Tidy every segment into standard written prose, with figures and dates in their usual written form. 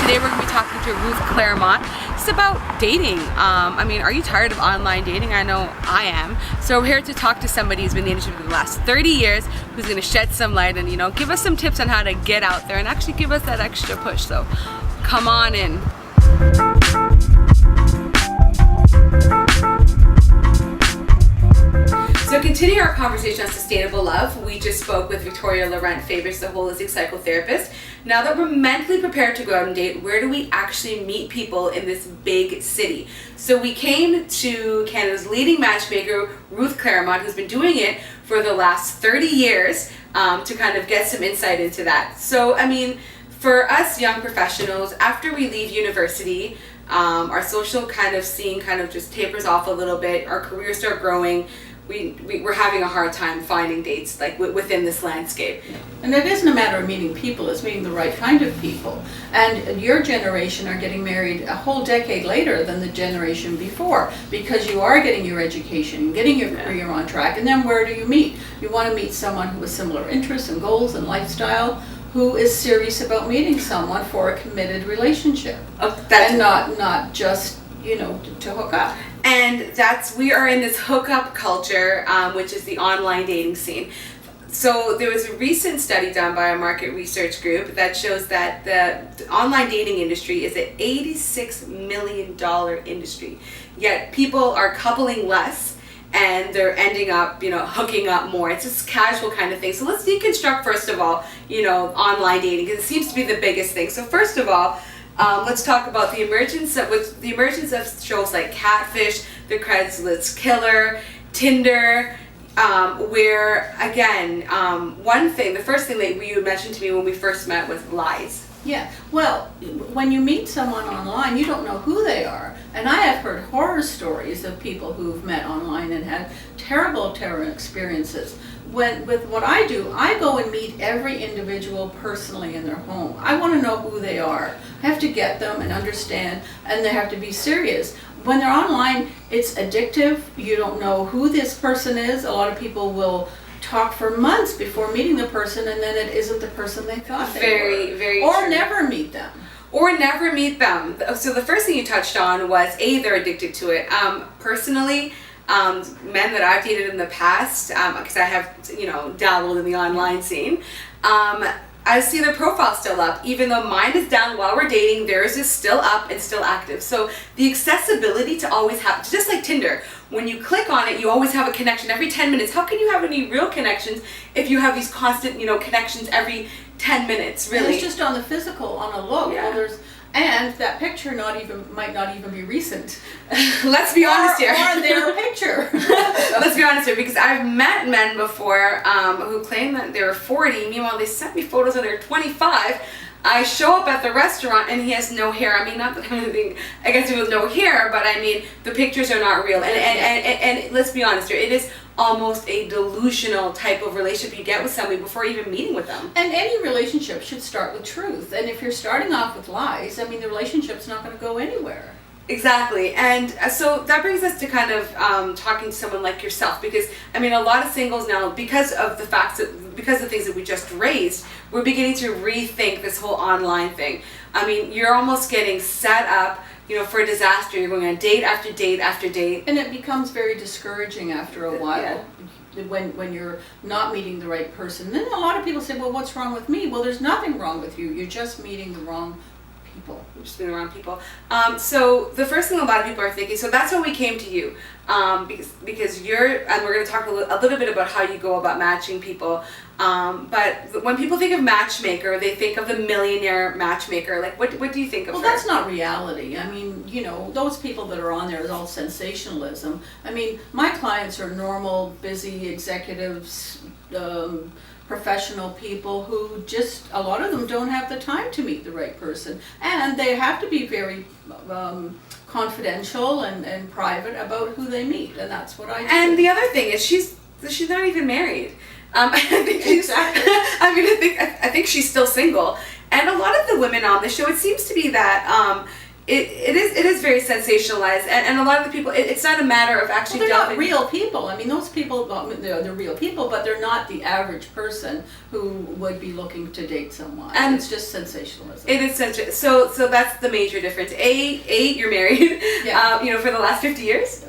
Today we're going to be talking to Ruth Claramunt just about dating. Are you tired of online dating? I know I am. So we're here to talk to somebody who's been in the industry for the last 30 years, who's going to shed some light and, give us some tips on how to get out there and actually give us that extra push. So come on in. So continue our conversation on sustainable love. We just spoke with Victoria Laurent Favors, the holistic psychotherapist. Now that we're mentally prepared to go out and date, where do we actually meet people in this big city? So we came to Canada's leading matchmaker, Ruth Claramunt, who's been doing it for the last 30 years to kind of get some insight into that. So, for us young professionals, after we leave university, our social kind of scene kind of just tapers off a little bit, our careers start growing, we're having a hard time finding dates like within this landscape. Yeah. And it isn't a matter of meeting people, it's meeting the right kind of people. And your generation are getting married a whole decade later than the generation before, because you are getting your education, getting your career on track, and then where do you meet? You want to meet someone who has similar interests and goals and lifestyle, who is serious about meeting someone for a committed relationship. And not just, to hook up. And we are in this hookup culture, which is the online dating scene. So there was a recent study done by a market research group that shows that the online dating industry is an $86 million industry. Yet people are coupling less and they're ending up, hooking up more. It's this casual kind of thing. So let's deconstruct, first of all, online dating, because it seems to be the biggest thing. So first of all, let's talk about the emergence of shows like Catfish, The Craigslist Killer, Tinder, where again, the first thing that you mentioned to me when we first met was lies. Yeah, well, when you meet someone online, you don't know who they are. And I have heard horror stories of people who've met online and had terrible experiences. With what I do, I go and meet every individual personally in their home. I want to know who they are. I have to get them and understand, and they have to be serious. When they're online, it's addictive. You don't know who this person is. A lot of people will talk for months before meeting the person, and then it isn't the person they thought they were. Very or true. Never meet them. Or never meet them. So the first thing you touched on was, they're addicted to it. Personally, men that I've dated in the past, because I have, dabbled in the online scene, I see their profile still up. Even though mine is down while we're dating, theirs is still up and still active. So the accessibility to always have, just like Tinder, when you click on it, you always have a connection every 10 minutes. How can you have any real connections if you have these constant, connections every 10 minutes, really? And it's just on the physical, on a look. Yeah. Well, and that picture might not even be recent. Let's be honest here. Or their picture. Let's be honest here, because I've met men before who claim that they were 40. Meanwhile, they sent me photos when they're 25. I show up at the restaurant and he has no hair. Not that I'm anything against him with no hair, but the pictures are not real. And let's be honest here, it is almost a delusional type of relationship you get with somebody before even meeting with them. And any relationship should start with truth. And if you're starting off with lies, the relationship's not going to go anywhere. Exactly. And so that brings us to kind of talking to someone like yourself, because a lot of singles now, because of the things that we just raised, we're beginning to rethink this whole online thing. You're almost getting set up, for a disaster. You're going on date after date after date. And it becomes very discouraging after a while. Yeah. When you're not meeting the right person. Then a lot of people say, well, what's wrong with me? Well, there's nothing wrong with you. You're just meeting the wrong people. Just being around people. So the first thing a lot of people are thinking, so that's why we came to you, because and we're going to talk a little bit about how you go about matching people. But when people think of matchmaker, they think of the millionaire matchmaker. Like, what do you think of her? Well, that's not reality. Those people that are on there is all sensationalism. My clients are normal, busy executives, professional people who just, a lot of them don't have the time to meet the right person. And they have to be very confidential and private about who they meet. And that's what I do. And the other thing is she's not even married. I think she's still single. And a lot of the women on the show, it seems to be that it is very sensationalized, and a lot of the people, it's not a matter of actually Well, they're not delving. real people. I mean, those people, well, they're real people, but they're not the average person who would be looking to date someone. And it's just sensationalism. It is such a, so that's the major difference. You're married, Yeah. for the last 50 years?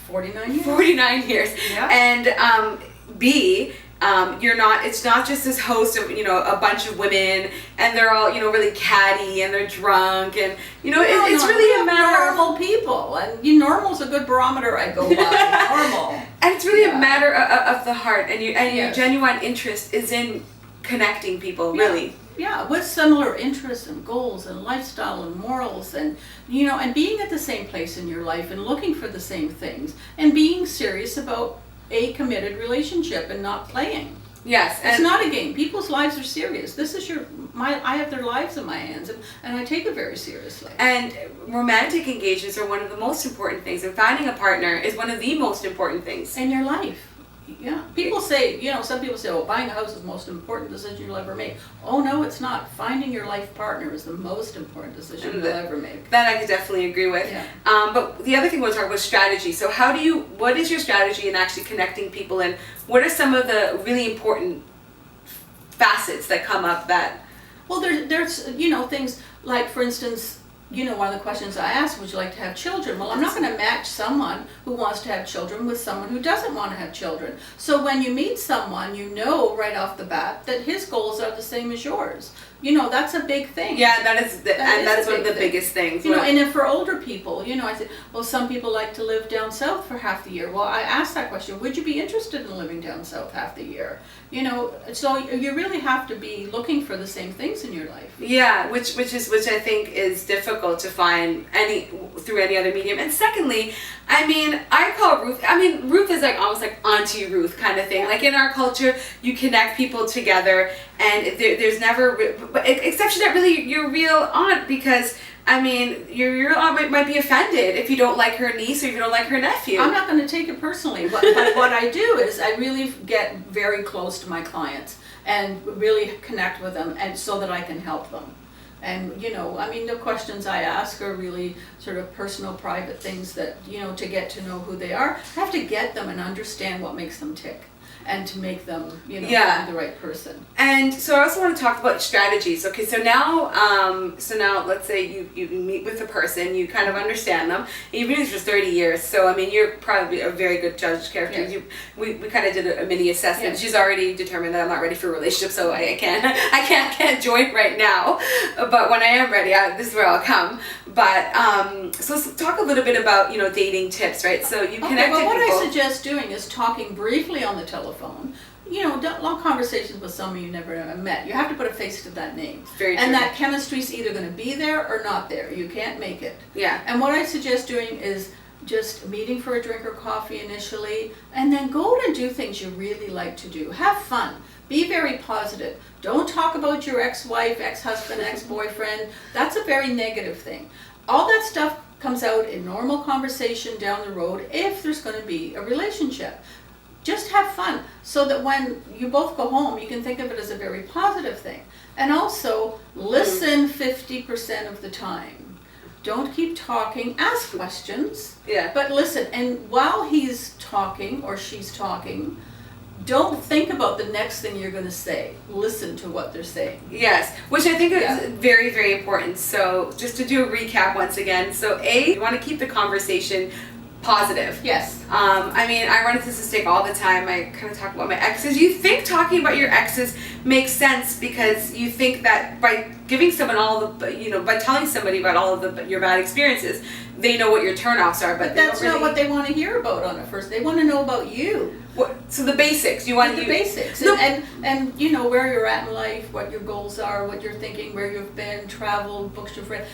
49 years. 49 years. Yeah. And B, you're not, it's not just this host of, a bunch of women, and they're all, really catty, and they're drunk, and, it's really a matter of... normal people, and normal's a good barometer I go by, normal. And it's really a matter of the heart, and your Yes. genuine interest is in connecting people, Yeah. really. Yeah, with similar interests and goals and lifestyle and morals and, and being at the same place in your life and looking for the same things and being serious about a committed relationship and not playing. Yes. It's not a game. People's lives are serious. This is I have their lives in my hands, and I take it very seriously. And romantic engagements are one of the most important things, and finding a partner is one of the most important things. In your life. Yeah. People say, some people say, oh, buying a house is the most important decision you'll ever make. Oh, no, it's not. Finding your life partner is the most important decision you'll ever make. That I could definitely agree with. Yeah. But the other thing we'll talk about is strategy. So what is your strategy in actually connecting people, and what are some of the really important facets that come up that... Well, there's things like, for instance, one of the questions I asked, would you like to have children? Well, I'm not going to match someone who wants to have children with someone who doesn't want to have children. So when you meet someone, right off the bat that his goals are the same as yours. That's a big thing. Yeah, that's one of the biggest things. And then for older people, I said, well, some people like to live down south for half the year. Well, I asked that question, would you be interested in living down south half the year? So you really have to be looking for the same things in your life. Yeah, which I think is difficult to find through any other medium. And secondly, I call Ruth, Ruth is like almost like Auntie Ruth kind of thing. Yeah. Like in our culture, you connect people together, and there's never, except she's not really your real aunt, because your real aunt might be offended if you don't like her niece or if you don't like her nephew. I'm not going to take it personally, but what I do is I really get very close to my clients and really connect with them, and so that I can help them. And, the questions I ask are really sort of personal, private things that, to get to know who they are. I have to get them and understand what makes them tick, and to make them, find the right person. And so I also want to talk about strategies. Okay, so now let's say you meet with a person, you kind of understand them, and you've been here for 30 years, so you're probably a very good judge of character. Yes. We kind of did a mini assessment. Yes. She's already determined that I'm not ready for a relationship, so I can't join right now, but when I am ready, this is where I'll come. But so let's talk a little bit about dating tips, right? So you connect well, what people. I suggest doing is talking briefly on the telephone. Long conversations with someone you never met. You have to put a face to that name. Very true. And that chemistry's either going to be there or not there. You can't make it. Yeah. And what I suggest doing is just meeting for a drink or coffee initially, and then go and do things you really like to do. Have fun. Be very positive. Don't talk about your ex-wife, ex-husband, ex-boyfriend. That's a very negative thing. All that stuff comes out in normal conversation down the road if there's going to be a relationship. Just have fun, so that when you both go home, you can think of it as a very positive thing. And also, listen 50% of the time. Don't keep talking, ask questions, but listen. And while he's talking or she's talking, don't think about the next thing you're going to say. Listen to what they're saying. Yes, which I think is very, very important. So just to do a recap once again. So you want to keep the conversation positive. Yes. I run into this mistake all the time. I kind of talk about my exes. You think talking about your exes makes sense because you think that by giving someone by telling somebody about all of your bad experiences, they know what your turnoffs are. But that's not what they want to hear about on it first. They want to know about you. So the basics. You want the basics. No. And where you're at in life, what your goals are, what you're thinking, where you've been, traveled, books you've read.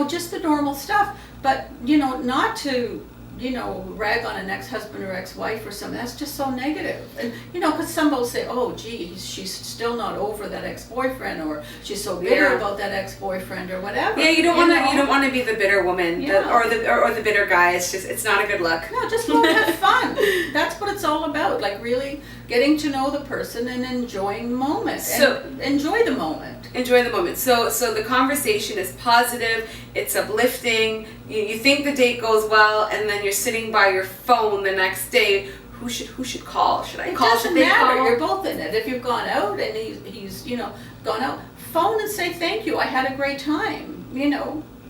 Just the normal stuff. But not to rag on an ex-husband or ex-wife or something. That's just so negative. And, because some will say, oh, gee, she's still not over that ex-boyfriend, or she's so bitter about that ex-boyfriend, or whatever. Yeah, you don't want to be the bitter woman or the bitter guy. It's not a good look. No, just go and have fun. That's what it's all about. Like, really getting to know the person and enjoying the moment. Enjoy the moment. Enjoy the moment. So the conversation is positive, it's uplifting, you think the date goes well, and then you're sitting by your phone the next day. Who should call? Should I call? It doesn't Should they matter. call? You're both in it. If you've gone out and he's gone out, phone and say thank you. I had a great time.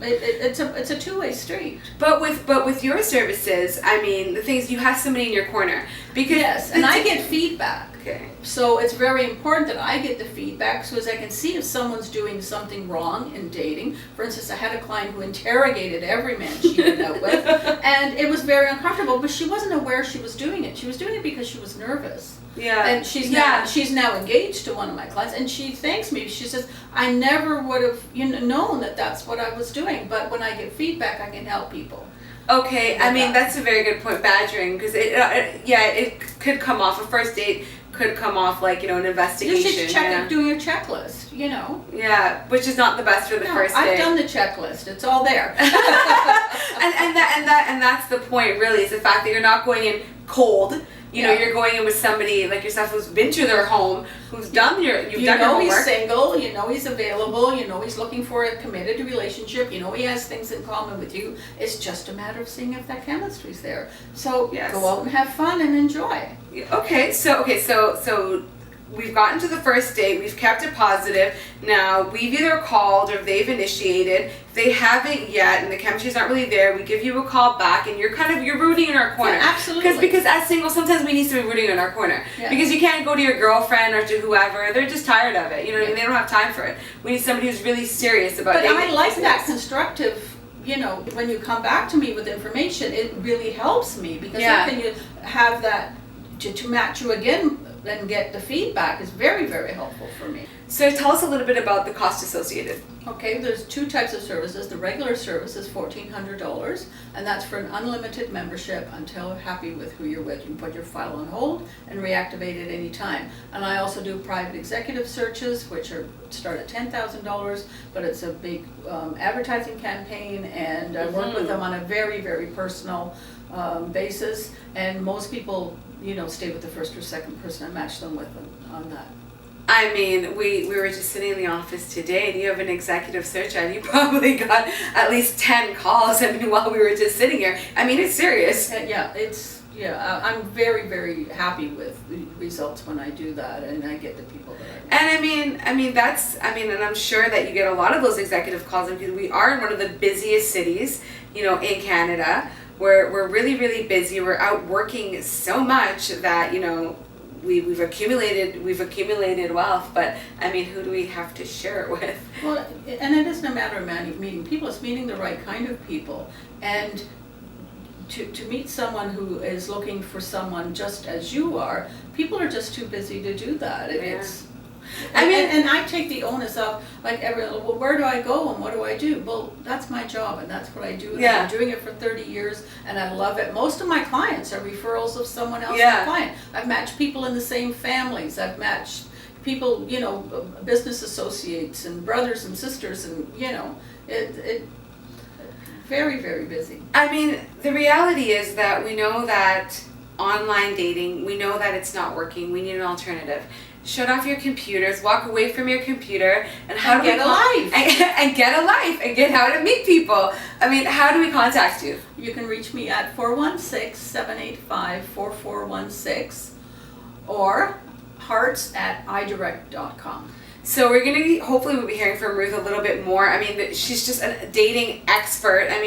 It's a two-way street. But with your services, I mean, the thing is, you have somebody in your corner because yes, and I get feedback. Okay. So it's very important that I get the feedback so as I can see if someone's doing something wrong in dating. For instance, I had a client who interrogated every man she went out with, and it was very uncomfortable, but she wasn't aware she was doing it. She was doing it because she was nervous. Yeah. And she's now engaged to one of my clients, and she thanks me. She says, I never would have known that that's what I was doing, but when I get feedback, I can help people. Okay, I mean, that's a very good point, badgering, because it could come off, a first date could come off like, an investigation. You should doing a checklist, Yeah, which is not the best for the first date. I've done the checklist, it's all there. and that's the point, really, is the fact that you're not going in cold. You're going in with somebody like yourself who's been to their home, who's done your homework. He's single, he's available, he's looking for a committed relationship, he has things in common with you. It's just a matter of seeing if that chemistry's there. So go out and have fun and enjoy. Okay, so we've gotten to the first date, we've kept it positive. Now we've either called or they've initiated. If they haven't yet and the chemistry's not really there, we give you a call back and you're rooting in our corner. Yeah, absolutely. Because as singles, sometimes we need to be rooting in our corner. Yeah. Because you can't go to your girlfriend or to whoever, they're just tired of it. They don't have time for it. We need somebody who's really serious about it. But I like that constructive, when you come back to me with information, it really helps me because then you have that to match you again and get the feedback is very, very helpful for me. So tell us a little bit about the cost associated. Okay, there's two types of services. The regular service is $1,400, and that's for an unlimited membership until you're happy with who you're with. You can put your file on hold and reactivate it any time. And I also do private executive searches, which start at $10,000, but it's a big advertising campaign, and I work with them on a very, very personal basis. And most people, stay with the first or second person I match them with on that. I mean, we were just sitting in the office today and you have an executive search and you probably got at least 10 calls, while we were just sitting here. I mean, it's serious. I'm very, very happy with the results when I do that and I get the people that I want. And and I'm sure that you get a lot of those executive calls because we are in one of the busiest cities, in Canada. We're really, really busy. We're out working so much that, we've accumulated wealth, but who do we have to share it with? Well, and it isn't a matter of meeting people, it's meeting the right kind of people. And to meet someone who is looking for someone just as you are, people are just too busy to do that. And I take the onus of, well, where do I go and what do I do? Well, that's my job and that's what I do. And I've been doing it for 30 years and I love it. Most of my clients are referrals of someone else's client. I've matched people in the same families. I've matched people, business associates and brothers and sisters and, very, very busy. The reality is that we know that online dating, we know that it's not working. We need an alternative. Shut off your computers, walk away from your computer, and get a life. And get a life, and get how to meet people. How do we contact you? You can reach me at 416-785-4416 or hearts@idirect.com. So we're going to hopefully we'll be hearing from Ruth a little bit more. She's just a dating expert. I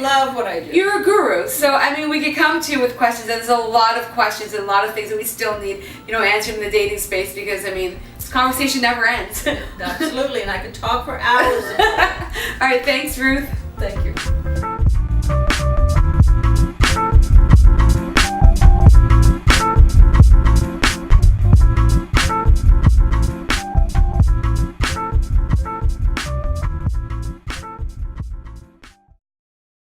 love what I do. You're a guru. So we could come to you with questions. And there's a lot of questions and a lot of things that we still need, answered in the dating space because this conversation never ends. Absolutely, and I could talk for hours. All right, thanks, Ruth. Thank you.